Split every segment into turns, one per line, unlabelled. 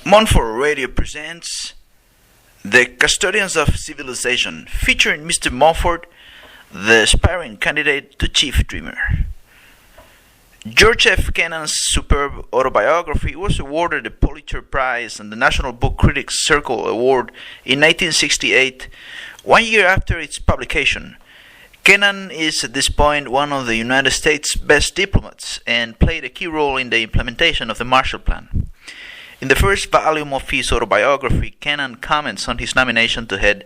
MONFORT Radio presents The Custodians of Civilization, featuring Mr. MONFORT, the aspiring candidate to Chief Dreamer. George F. Kennan's superb autobiography was awarded the Pulitzer Prize and the National Book Critics Circle Award in 1968, 1 year after its publication. Kennan is at this point one of the United States' best diplomats and played a key role in the implementation of the Marshall Plan. In the first volume of his autobiography, Kennan comments on his nomination to head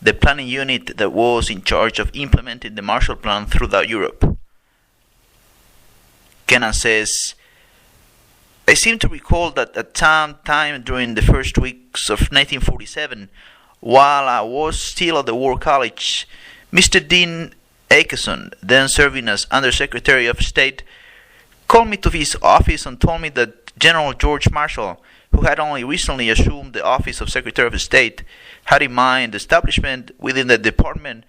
the planning unit that was in charge of implementing the Marshall Plan throughout Europe. Kennan says, "I seem to recall that at some time during the first weeks of 1947, while I was still at the War College, Mr. Dean Acheson, then serving as Undersecretary of State, called me to his office and told me that General George Marshall, who had only recently assumed the office of Secretary of State, had in mind the establishment within the department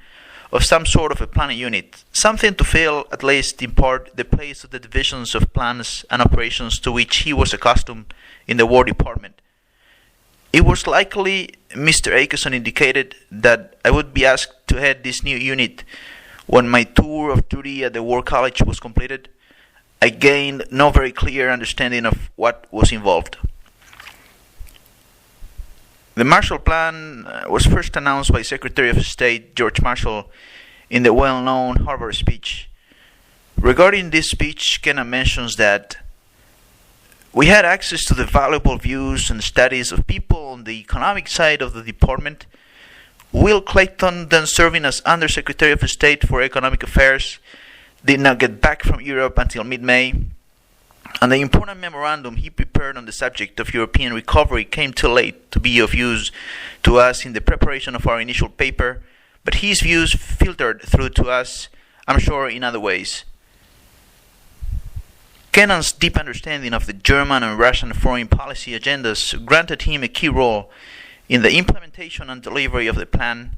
of some sort of a planning unit, something to fill, at least in part, the place of the divisions of plans and operations to which he was accustomed in the War Department. It was likely, Mr. Acheson indicated, that I would be asked to head this new unit. When my tour of duty at the War College was completed, I gained no very clear understanding of what was involved." The Marshall Plan was first announced by Secretary of State George Marshall in the well-known Harvard speech. Regarding this speech, Kennan mentions that we had access to the valuable views and studies of people on the economic side of the department. Will Clayton, then serving as Undersecretary of State for Economic Affairs, did not get back from Europe until mid-May, and the important memorandum he prepared on the subject of European recovery came too late to be of use to us in the preparation of our initial paper, but his views filtered through to us, I'm sure, in other ways. Kennan's deep understanding of the German and Russian foreign policy agendas granted him a key role in the implementation and delivery of the plan.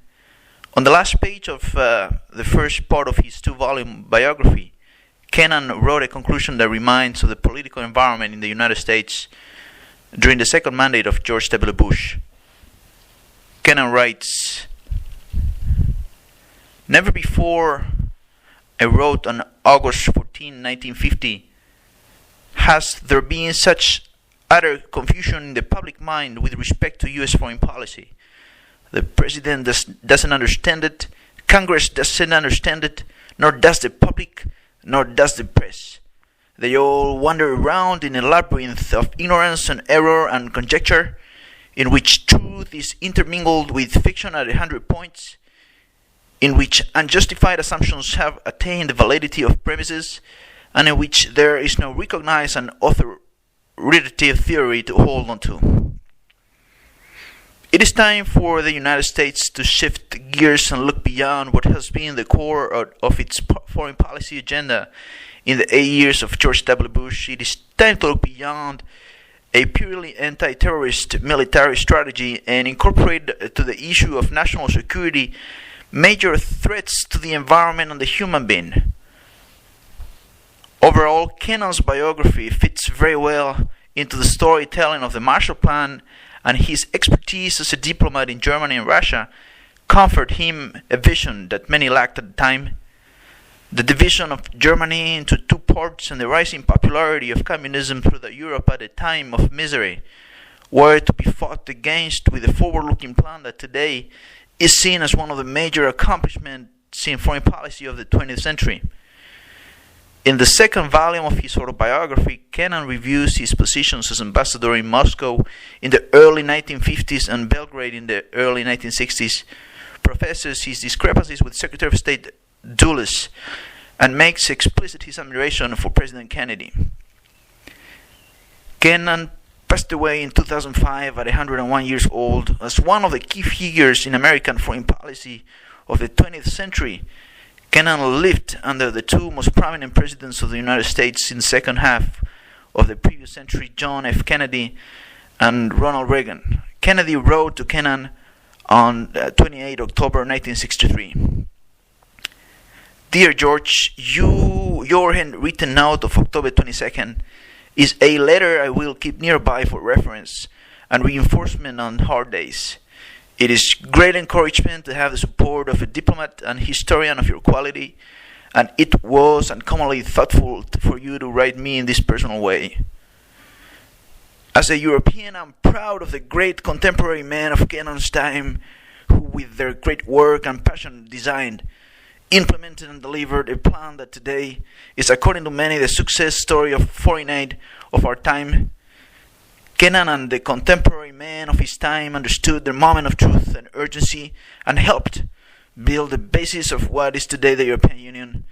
On the last page of the first part of his two-volume biography, Kennan wrote a conclusion that reminds of the political environment in the United States during the second mandate of George W. Bush. Kennan writes, "Never before," I wrote on August 14, 1950, "has there been such utter confusion in the public mind with respect to U.S. foreign policy. The President doesn't understand it, Congress doesn't understand it, nor does the public, nor does the press. They all wander around in a labyrinth of ignorance and error and conjecture, in which truth is intermingled with fiction at 100 points, in which unjustified assumptions have attained the validity of premises, and in which there is no recognized and authoritative theory to hold on to. It is time for the United States to shift gears and look beyond what has been the core of its foreign policy agenda in the 8 years of George W. Bush. It is time to look beyond a purely anti-terrorist military strategy and incorporate to the issue of national security major threats to the environment and the human being." Overall, Kennan's biography fits very well into the storytelling of the Marshall Plan, and his expertise as a diplomat in Germany and Russia comforted him a vision that many lacked at the time. The division of Germany into two parts and the rising popularity of communism throughout Europe at a time of misery were to be fought against with a forward-looking plan that today is seen as one of the major accomplishments in foreign policy of the 20th century. In the second volume of his autobiography, Kennan reviews his positions as ambassador in Moscow in the early 1950s and Belgrade in the early 1960s, professes his discrepancies with Secretary of State Dulles, and makes explicit his admiration for President Kennedy. Kennan passed away in 2005 at 101 years old as one of the key figures in American foreign policy of the 20th century. Kennan lived under the two most prominent presidents of the United States in the second half of the previous century, John F. Kennedy and Ronald Reagan. Kennedy wrote to Kennan on 28 October 1963, "Dear George, your handwritten note of October 22nd is a letter I will keep nearby for reference, and reinforcement on hard days. It is great encouragement to have the support of a diplomat and historian of your quality, and it was uncommonly thoughtful for you to write me in this personal way. As a European, I'm proud of the great contemporary men of Kennan's time who, with their great work and passion, designed, implemented and delivered a plan that today is, according to many, the success story of foreign aid of our time. Kennan and the contemporary men of his time understood the moment of truth and urgency and helped build the basis of what is today the European Union,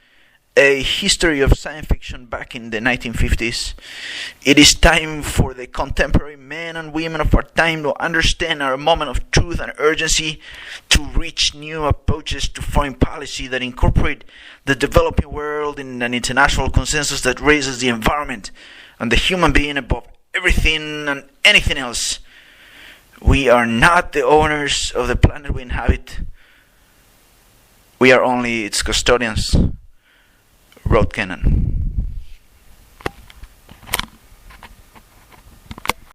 a history of science fiction back in the 1950s. It is time for the contemporary men and women of our time to understand our moment of truth and urgency, to reach new approaches to foreign policy that incorporate the developing world in an international consensus that raises the environment and the human being above everything and anything else. We are not the owners of the planet we inhabit. We are only its custodians, wrote Kennan.